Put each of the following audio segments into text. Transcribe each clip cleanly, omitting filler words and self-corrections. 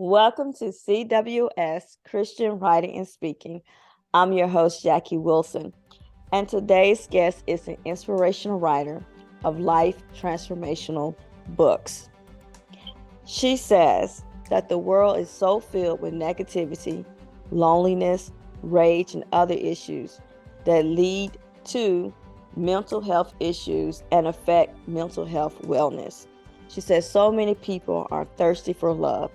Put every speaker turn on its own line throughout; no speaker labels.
Welcome to CWS Christian Writing and Speaking. I'm your host, Jackie Wilson, and today's guest is an inspirational writer of life transformational books. She says that the world is so filled with negativity, loneliness, rage, and other issues that lead to mental health issues and affect mental health wellness. She says so many people are thirsty for love,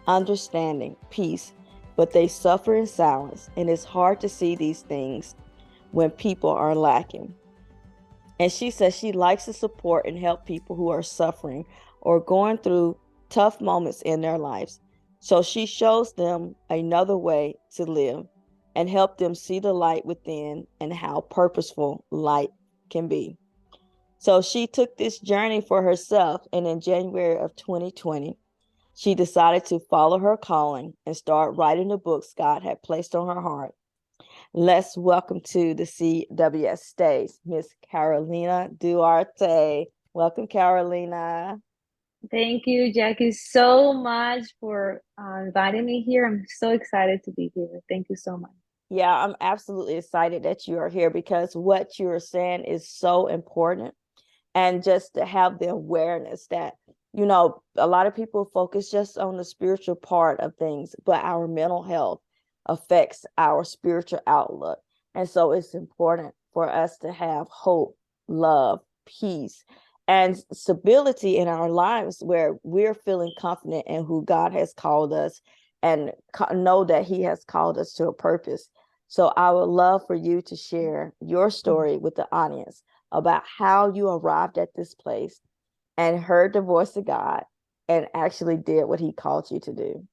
understanding, peace, but they suffer in silence, and it's hard to see these things when people are lacking. And she says she likes to support and help people who are suffering or going through tough moments in their lives. So she shows them another way to live and help them see the light within and how purposeful light can be. So she took this journey for herself, and in January of 2020, she decided to follow her calling and start writing the books God had placed on her heart. Let's welcome to the CWS stage, Miss Carolina Duarte. Welcome, Carolina.
Thank you, Jackie, so much for inviting me here. I'm so excited to be here. Thank you so much.
Yeah, I'm absolutely excited that you are here because what you're saying is so important. And just to have the awareness that, a lot of people focus just on the spiritual part of things, but our mental health affects our spiritual outlook. And so it's important for us to have hope, love, peace, and stability in our lives where we're feeling confident in who God has called us and know that He has called us to a purpose. So I would love for you to share your story with the audience about how you arrived at this place and heard the voice of God and actually did what He called you to do.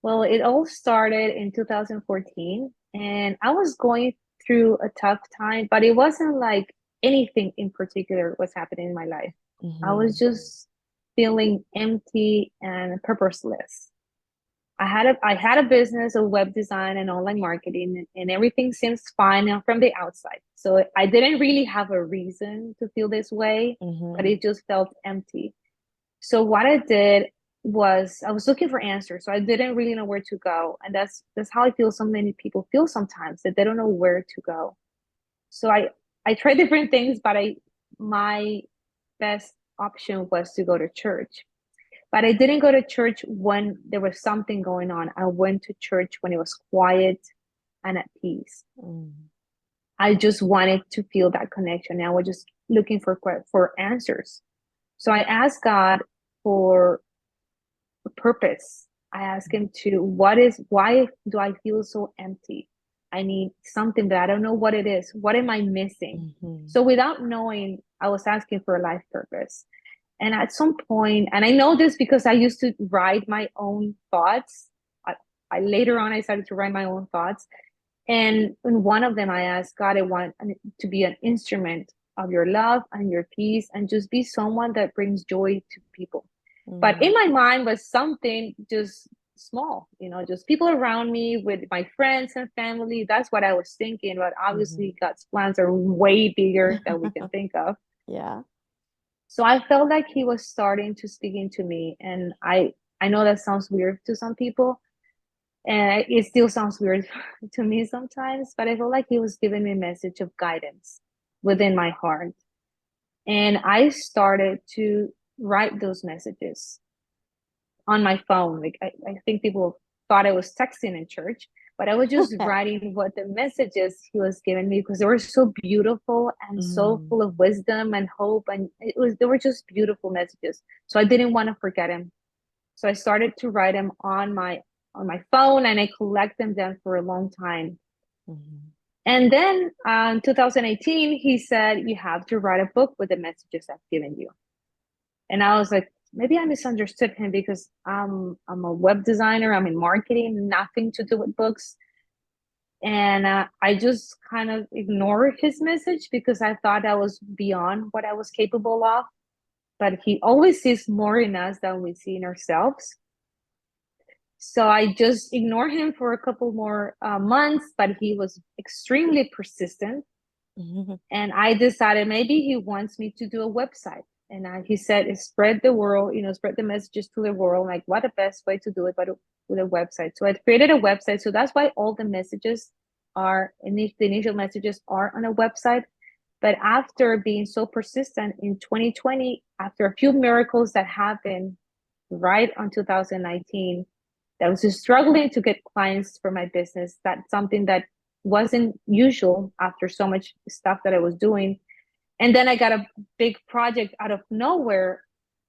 Well, it all started in 2014, and I was going through a tough time, but it wasn't like anything in particular was happening in my life. I was
Mm-hmm.
just feeling empty and purposeless. I had a business of web design and online marketing, and everything seems fine from the outside. So I didn't really have a reason to feel this way, but
Mm-hmm.
it just felt empty. So what I did was I was looking for answers. So I didn't really know where to go. And that's how I feel so many people feel sometimes, that they don't know where to go. So I tried different things, but I my best option was to go to church. But I didn't go to church when there was something going on. I went to church when it was quiet and at peace.
Mm-hmm.
I just wanted to feel that connection. I was just looking for answers. So I asked God for a purpose. I asked Him to, why do I feel so empty? I need something, but I don't know what it is. What am I missing?
Mm-hmm.
So without knowing, I was asking for a life purpose. And at some point, and I know this because I used to write my own thoughts. I later on I started to write my own thoughts. And in one of them I asked God, I want to be an instrument of your love and your peace and just be someone that brings joy to people. But in my mind was something just small, just people around me with my friends and family. That's what I was thinking. But
Mm-hmm.
obviously God's plans are way bigger than we can think of.
Yeah.
So I felt like he was starting to speak into me. And I know that sounds weird to some people. And it still sounds weird to me sometimes, but I felt like he was giving me a message of guidance within my heart. And I started to write those messages on my phone. Like I think people thought I was texting in church, but I was just writing what the messages he was giving me because they were so beautiful and so
Mm.
full of wisdom and hope. And they were just beautiful messages. So I didn't want to forget him. So I started to write them on my phone, and I collect them then for a long time.
Mhm.
And then in 2018, he said, you have to write a book with the messages I've given you. And I was like, maybe I misunderstood him because I'm a web designer, I'm in marketing, nothing to do with books. And I just kind of ignored his message because I thought I was beyond what I was capable of. But he always sees more in us than we see in ourselves. So I just ignored him for a couple more months, but he was extremely persistent.
Mhm.
And I decided maybe he wants me to do a website. he said, spread the world, spread the messages to the world. Like, what the best way to do it but with a website? So I created a website. So that's why all the messages the initial messages are on a website. But after being so persistent in 2020, after a few miracles that happened right on 2019, that I was just struggling to get clients for my business. That's something that wasn't usual after so much stuff that I was doing. And then I got a big project out of nowhere.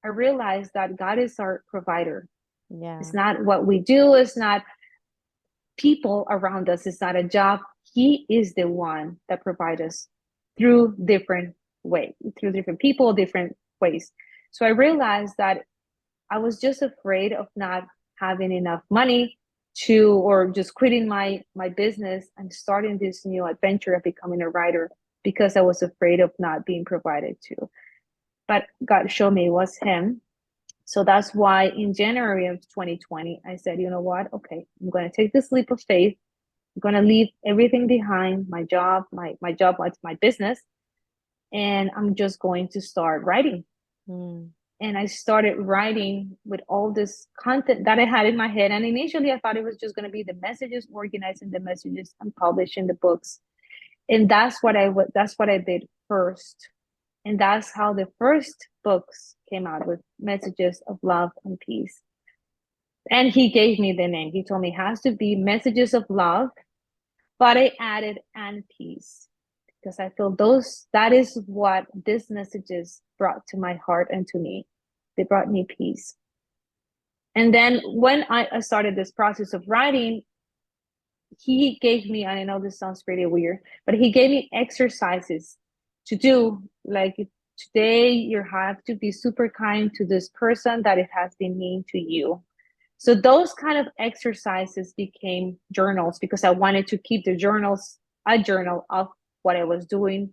I realized that God is our provider.
Yeah.
It's not what we do, it's not people around us, it's not a job. He is the one that provides us through different ways, through different people, different ways. So I realized that I was just afraid of not having enough money or just quitting my business and starting this new adventure of becoming a writer, because I was afraid of not being provided to. But God showed me it was him. So that's why in January of 2020, I said, you know what? Okay, I'm going to take this leap of faith. I'm going to leave everything behind, my job, my job, my business, and I'm just going to start writing. And I started writing with all this content that I had in my head. And initially, I thought it was just going to be the messages, organizing the messages, and publishing the books. And that's what I did first. And that's how the first books came out, with messages of love and peace. And he gave me the name. He told me it has to be messages of love, but I added and peace, because I feel that is what these messages brought to my heart and to me. They brought me peace. And then when I started this process of writing, he gave me, and I know this sounds pretty weird, but he gave me exercises to do. Like, today you have to be super kind to this person that it has been mean to you. So those kind of exercises became journals, because I wanted to keep a journal of what I was doing.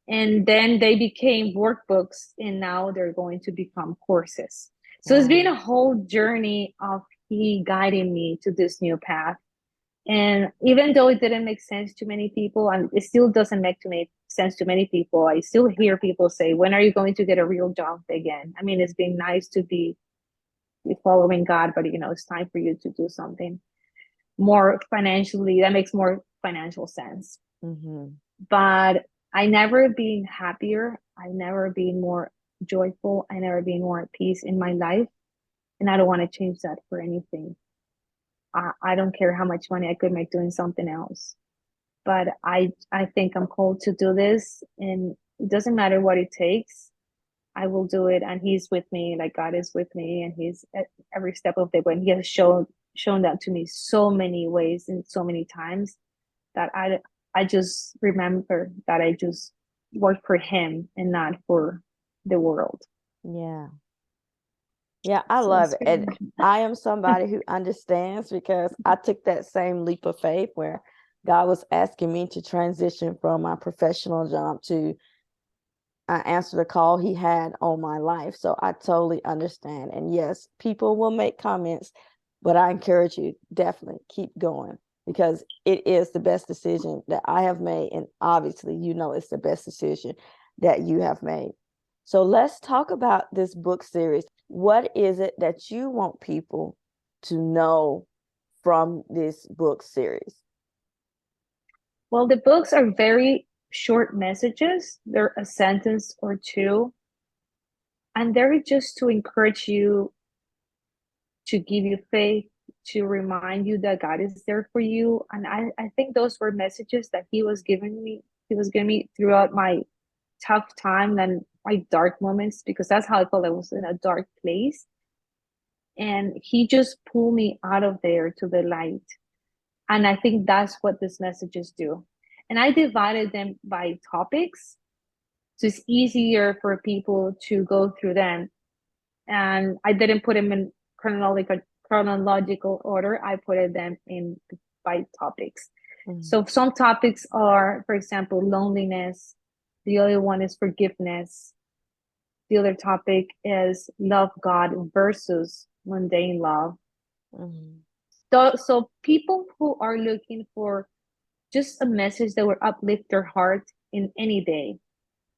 And then they became workbooks, and now they're going to become courses. So it's been a whole journey of he guiding me to this new path. And even though it didn't make sense to many people, and it still doesn't make sense to many people, I still hear people say, when are you going to get a real job again? I mean, it's been nice to be following God, but it's time for you to do something more financially that makes more financial sense. But I never been happier. I never been more joyful. I never been more at peace in my life. And I don't want to change that for anything. I don't care how much money I could make doing something else. But I think I'm called to do this, and it doesn't matter what it takes. I will do it, and he's with me. Like, God is with me, and he's at every step of the way. And he has shown that to me so many ways and so many times, that I just remember that I just work for him and not for the world.
Yeah. Yeah, I
So
love
it's
it.
pretty
And
much
I am somebody who understands, because I took that same leap of faith where God was asking me to transition from my professional job to answer the call he had on my life. So I totally understand. And yes, people will make comments, but I encourage you, definitely keep going, because it is the best decision that I have made. And obviously, it's the best decision that you have made. So let's talk about this book series. What is it that you want people to know from this book series?
Well, the books are very short messages. They're a sentence or two, and they're just to encourage you, to give you faith, to remind you that God is there for you. And I think those were messages that he was giving me. He was giving me throughout my tough time and my dark moments, because that's how I felt. I was in a dark place. And he just pulled me out of there to the light. And I think that's what these messages do. And I divided them by topics, so it's easier for people to go through them. And I didn't put them in chronological order. I put them in by topics. So some topics are, for example, loneliness. The other one is forgiveness. The other topic is love God versus mundane love. So people who are looking for just a message that will uplift their heart in any day,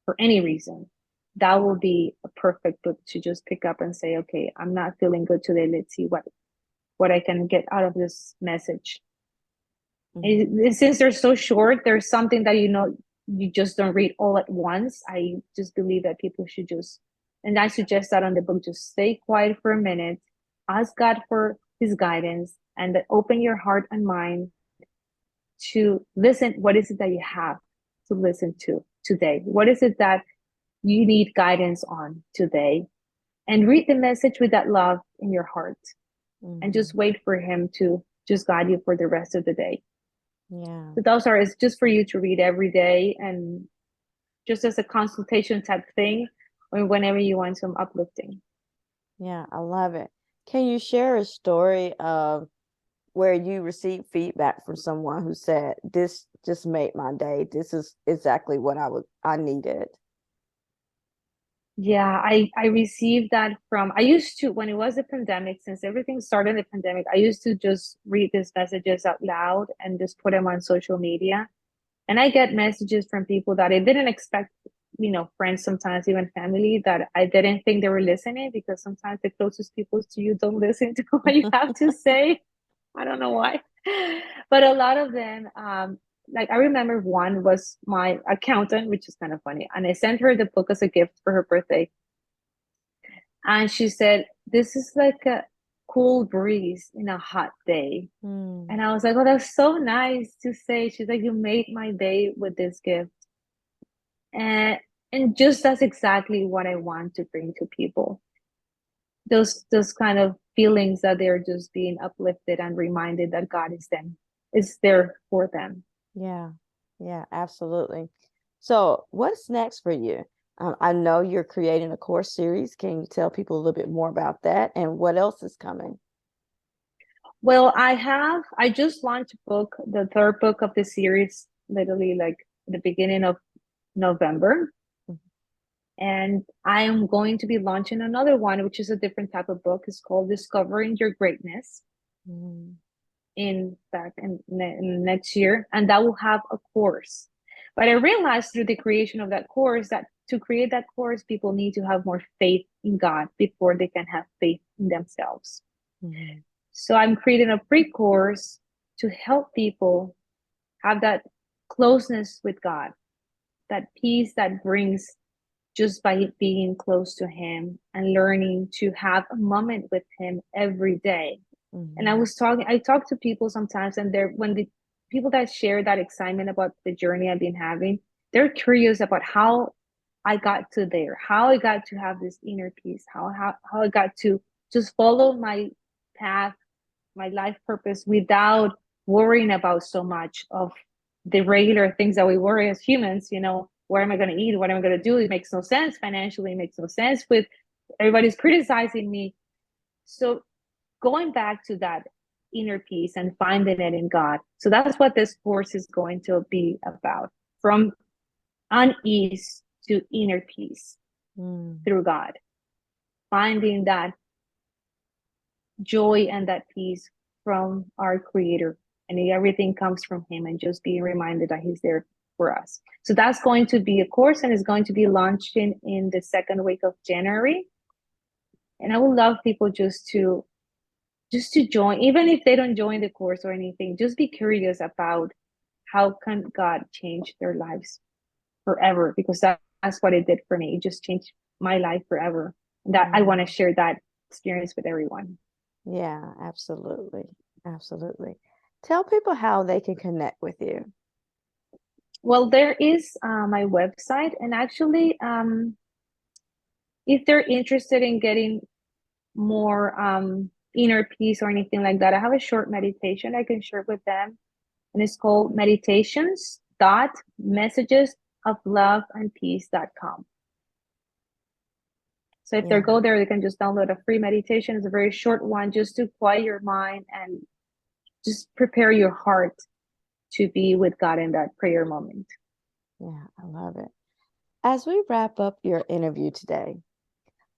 for any reason, that will be a perfect book to just pick up and say, okay, I'm not feeling good today. Let's see what I can get out of this message.
Mhm.
Since they're so short, there's something that you just don't read all at once. I just believe that people should just, and I suggest that on the book, just stay quiet for a minute, ask God for his guidance, and open your heart and mind to listen. What is it that you have to listen to today? What is it that you need guidance on today? And read the message with that love in your heart, and just
Mhm.
wait for him to just guide you for the rest of the day.
Yeah.
So those are, it's just for you to read every day, and just as a consultation type thing, or whenever you want some uplifting.
Yeah, I love it. Can you share a story of where you received feedback from someone who said, "This just made my day. This is exactly what I needed."
Yeah, I received that from, I used to, when it was a pandemic, since everything started in the pandemic, I used to just read these messages out loud and just put them on social media. And I get messages from people that I didn't expect, friends, sometimes even family, that I didn't think they were listening, because sometimes the closest people to you don't listen to what you have to say. I don't know why. But a lot of them, like I remember one was my accountant, which is kind of funny. And I sent her the book as a gift for her birthday. And she said, "This is like a cool breeze in a hot day."
Mm,
And I was like, "Oh, that's so nice to say." She's like, "You made my day with this gift." And just that's exactly what I want to bring to people. Those kind of feelings that they're just being uplifted and reminded that God is there for them.
yeah, yeah, absolutely. So, what's next for you? I know you're creating a course series. Can you tell people a little bit more about that and what else is coming?
Well, I just launched a book, the third book of the series, literally like the beginning of November. And I am going to be launching another one, which is a different type of book. It's called Discovering Your Greatness,
Mm,
in fact, in next year. And that will have a course. But I realized through the creation of that course that to create that course, people need to have more faith in God before they can have faith in themselves.
mhm,
So I'm creating a pre course to help people have that closeness with God, that peace that brings just by being close to him and learning to have a moment with him every day. And
mhm,
I talk to people sometimes, and when the people that share that excitement about the journey I've been having, they're curious about how I got to there, how I got to have this inner peace, how I got to just follow my path, my life purpose, without worrying about so much of the regular things that we worry as humans. Where am I going to eat? What am I going to do? It makes no sense financially. It makes no sense with everybody's criticizing me. So going back to that inner peace and finding it in God. So that's what this course is going to be about, from unease to inner peace
mm,
through God, finding that joy and that peace from our creator, and everything comes from him, and just being reminded that he's there for us. So that's going to be a course, and it's going to be launching in the second week of January. And I would love people just to join, even if they don't join the course or anything, just be curious about how can God change their lives forever, because that's what it did for me. It just changed my life forever, and that I want to
mm.
share that experience with everyone.
Yeah, absolutely. Absolutely. Tell people how they can connect with you.
Well, there is my website, and actually, if they're interested in getting more inner peace or anything like that, I have a short meditation I can share with them, and it's called meditations dot messages of love and peace.com. So if they
Yeah,
go there, they can just download a free meditation. It's a very short one, just to quiet your mind and just prepare your heart to be with God in that prayer moment.
yeah, I love it. As we wrap up your interview today,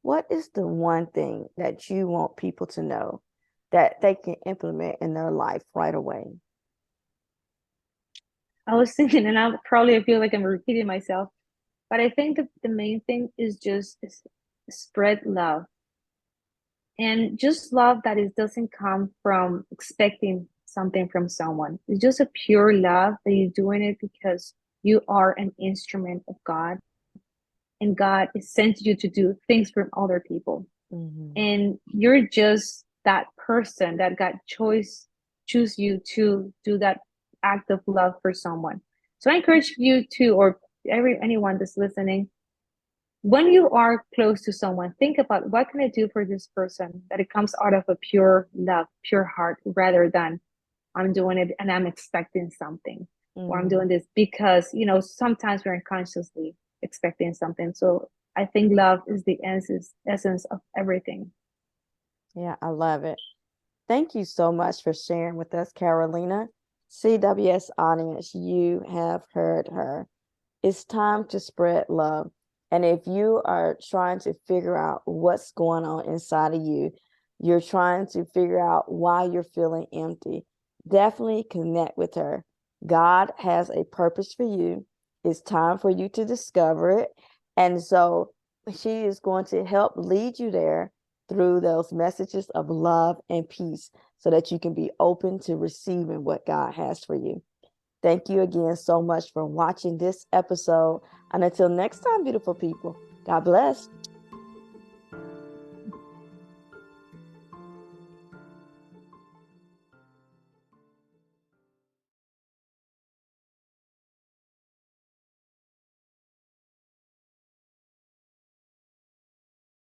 what is the one thing that you want people to know that they can implement in their life right away?
I was thinking, and I probably feel like I'm repeating myself, But I think the main thing is just spread love, and just love that it doesn't come from expecting something from someone. It's just a pure love that you're doing it because you are an instrument of God, and God is sent you to do things for other people.
Mm-hmm.
And you're just that person that God choose you to do that act of love for someone. So I encourage you to, or anyone that's listening, when you are close to someone, think about what can I do for this person, that it comes out of a pure love, pure heart, rather than I'm doing it and I'm expecting something, or I'm
Mm-hmm.
doing this because, sometimes we're unconsciously expecting something. So I think love is the essence of everything.
Yeah, I love it. Thank you so much for sharing with us, Carolina. CWS audience, you have heard her. It's time to spread love. And if you are trying to figure out what's going on inside of you, you're trying to figure out why you're feeling empty, definitely connect with her. God has a purpose for you. It's time for you to discover it. And so she is going to help lead you there through those messages of love and peace so that you can be open to receiving what God has for you. Thank you again so much for watching this episode. And until next time, beautiful people, God bless.